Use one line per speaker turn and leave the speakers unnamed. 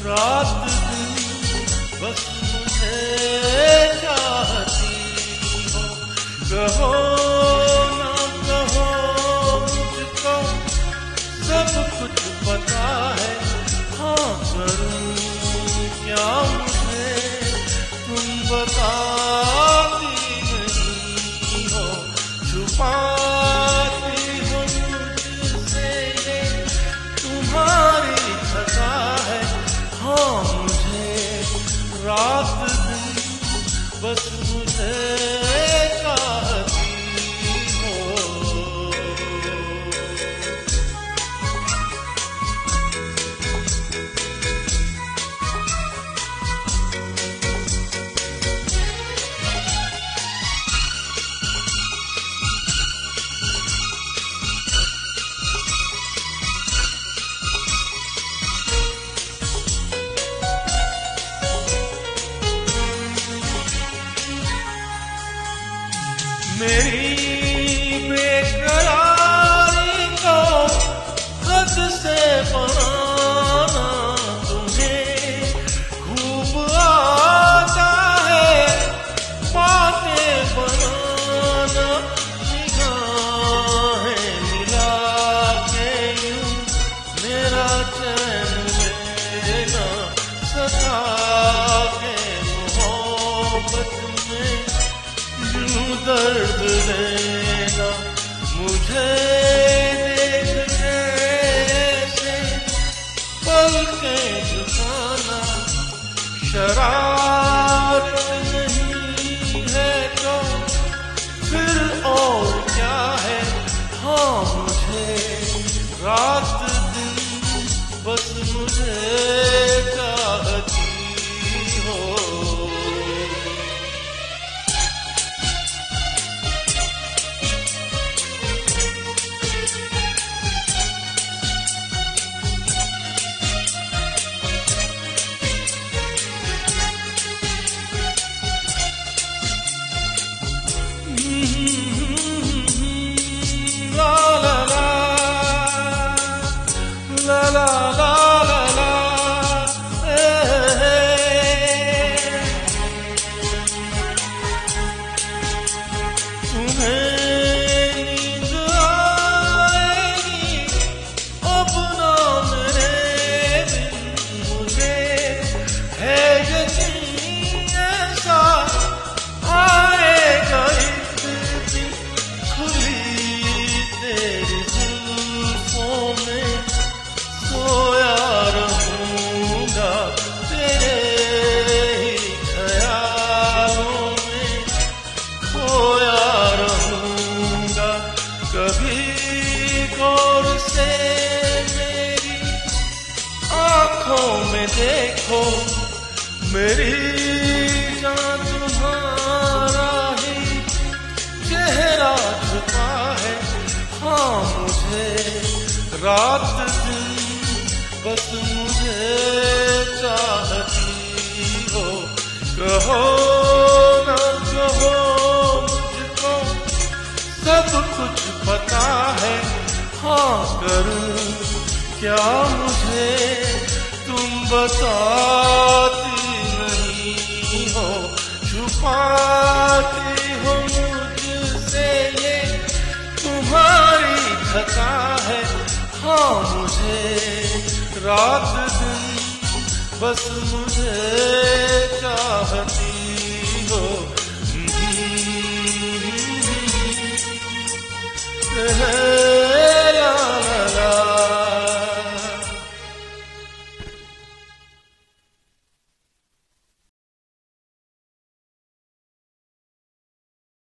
रात दिन बस मुझे चाहती हो। कहो ना कहो मुझको सब कुछ पता है, हाँ करूं क्या मुझे तुम बताती नहीं हो। छुपाती हो मुझसे ये तुम्हारी खता है, हाँ मुझे रात दिन बस मुझे चाहती हो। मेरी बेकरारी को हद से बनाना तुम्हें खूब आता है, बातें बनाना निगाहें मिला के यूं मेरा चैन लेना, सता के मोहब्बत में यूं दर्द देना। मुझे देखने से पलकें झुकाना शरारत नहीं है तो फिर और क्या है, हाँ मुझे रात दिन बस मुझे चाहती हो। La la la la la la la la, तुम्हें नींद आएगी अब ना मेरे बिन, मुझे है यकीन ऐसा आएगा एक दिन। खुली तेरी जुल्फों में सोया रहूंगा, तेरे ही ख्यालों में खोया रहूंगा। कभी गौर से मेरी आँखों में देखो, मेरी जान तुम्हारा ही चेहरा छुपा है, हाँ मुझे रात दिन बस मुझे चाहती हो। कहो ना कहो मुझको सब कुछ पता है, हाँ करूं क्या मुझे तुम बताती नहीं हो। छुपाती हो मुझसे ये तुम्हारी खता है, हाँ मुझे रात दिन बस मुझे चाहती हो।